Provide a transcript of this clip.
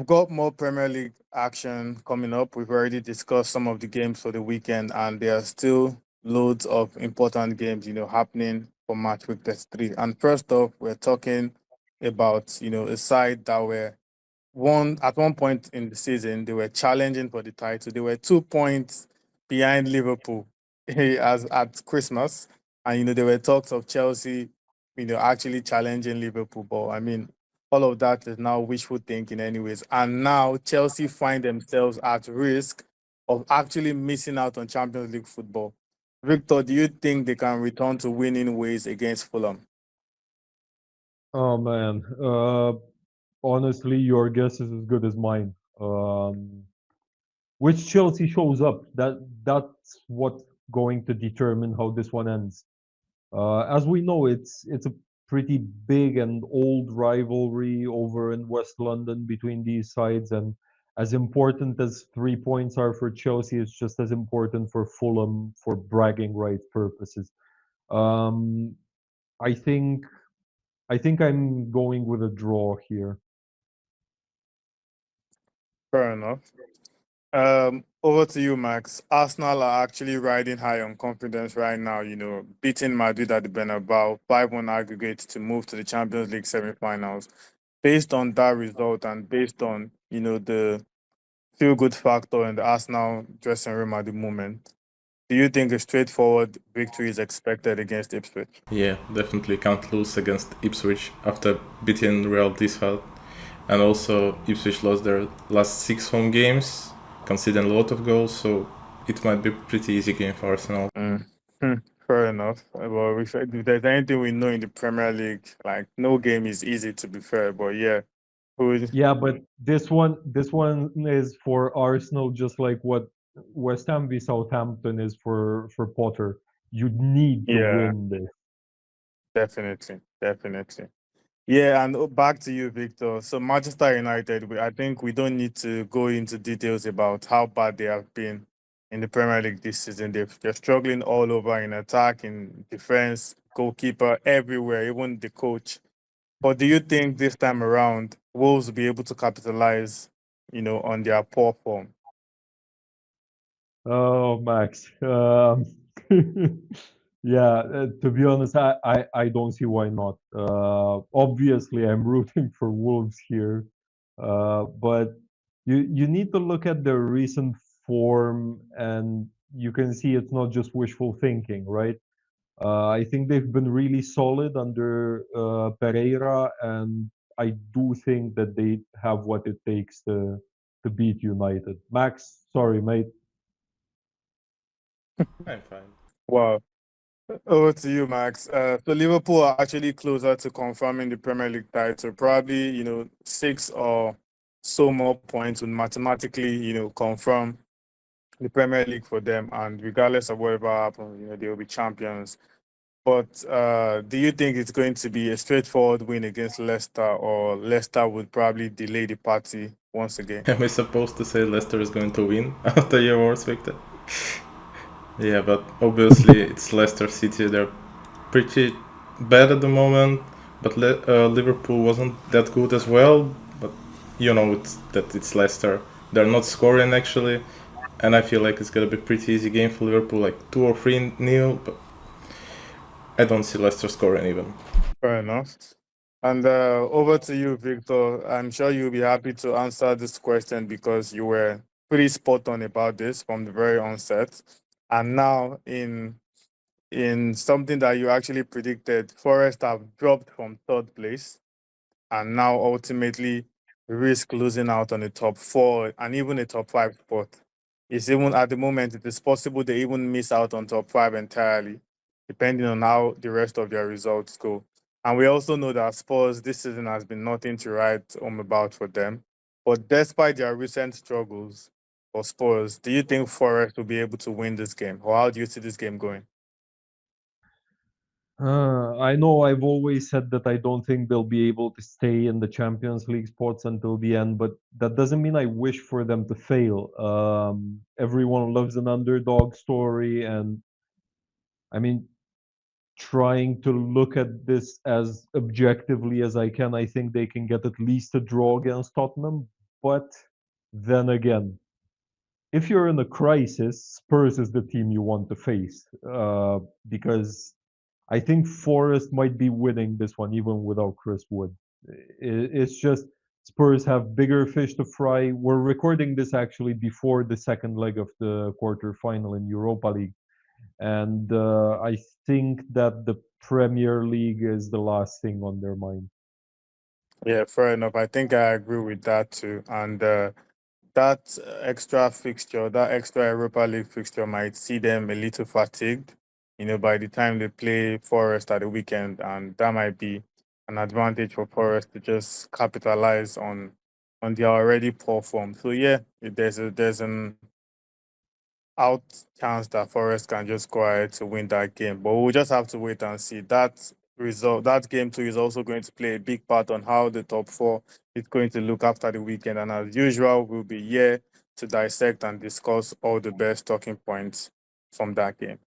we've got more Premier League action coming up. We've already discussed some of the games for the weekend, and there are still loads of important games, happening for match week 33. And first off, we're talking about, a side that were one point in the season they were challenging for the title. They were 2 points behind Liverpool as at Christmas, and there were talks of Chelsea, actually challenging Liverpool. But I mean, all of that is now wishful thinking, anyways. And now Chelsea find themselves at risk of actually missing out on Champions League football. Victor, do you think they can return to winning ways against Fulham? Oh man, honestly, your guess is as good as mine. Which Chelsea shows up? That's what's going to determine how this one ends. As we know, it's a pretty big and old rivalry over in West London between these sides, and as important as 3 points are for Chelsea, it's just as important for Fulham for bragging rights purposes. Um, I think I think I'm going with a draw here. Fair enough. Over to you, Max. Arsenal are actually riding high on confidence right now, beating Madrid at the Bernabeu 5-1 aggregate to move to the Champions League semi-finals. Based on that result and based on, the feel-good factor in the Arsenal dressing room at the moment, do you think a straightforward victory is expected against Ipswich? Yeah, definitely can't lose against Ipswich after beating Real this hard. And also, Ipswich lost their last 6 home games, conceding a lot of goals, so it might be a pretty easy game for Arsenal. Mm. Hmm, fair enough. Well, if there's anything we know in the Premier League, like no game is easy to be fair, but yeah, who Yeah, but this one is for Arsenal, just like what West Ham v Southampton is for Potter. You need to yeah, win this. definitely, definitely. Yeah, and back to you, Victor. So Manchester United, I think we don't need to go into details about how bad they have been in the Premier League this season. They're struggling all over in attack, in defense, goalkeeper, everywhere, even the coach. But do you think this time around Wolves will be able to capitalize, on their poor form? Oh, Max. Yeah, to be honest, I don't see why not. Obviously, I'm rooting for Wolves here, but you need to look at their recent form, and you can see it's not just wishful thinking, right? I think they've been really solid under Pereira, and I do think that they have what it takes to beat United. Max, sorry, mate. I'm fine. Wow. Over to you, Max. So Liverpool are actually closer to confirming the Premier League title. Probably, six or so more points would mathematically, confirm the Premier League for them. And regardless of whatever happens, they will be champions. But do you think it's going to be a straightforward win against Leicester, or Leicester would probably delay the party once again? Am I supposed to say Leicester is going to win after your words, Victor? Yeah, but obviously it's Leicester City. They're pretty bad at the moment, but Liverpool wasn't that good as well. But it's Leicester. They're not scoring actually, and I feel like it's gonna be a pretty easy game for Liverpool, like 2 or 3-0. But I don't see Leicester scoring even. Fair enough. And over to you, Victor. I'm sure you'll be happy to answer this question because you were pretty spot on about this from the very onset. And now, in something that you actually predicted, Forest have dropped from third place and now ultimately risk losing out on the top four and even a top five spot. It's even at the moment it is possible they even miss out on top five entirely, depending on how the rest of their results go. And we also know that Spurs this season has been nothing to write home about for them. But despite their recent struggles for Spurs, do you think Forest will be able to win this game? Or how do you see this game going? I know I've always said that I don't think they'll be able to stay in the Champions League spots until the end, but that doesn't mean I wish for them to fail. Everyone loves an underdog story, and I mean, trying to look at this as objectively as I can, I think they can get at least a draw against Tottenham. But then again, if you're in a crisis, Spurs is the team you want to face because I think Forest might be winning this one even without Chris Wood. It's just Spurs have bigger fish to fry. We're recording this actually before the second leg of the quarterfinal in Europa League, and I think that the Premier League is the last thing on their mind. Yeah, fair enough. I think I agree with that too. And that extra fixture, that extra Europa League fixture might see them a little fatigued, by the time they play Forest at the weekend. And that might be an advantage for Forest to just capitalize on their already poor form. So yeah, there's an out chance that Forest can just go ahead to win that game. But we'll just have to wait and see. That result, that game too, is also going to play a big part on how the top four is going to look after the weekend. And as usual, we'll be here to dissect and discuss all the best talking points from that game.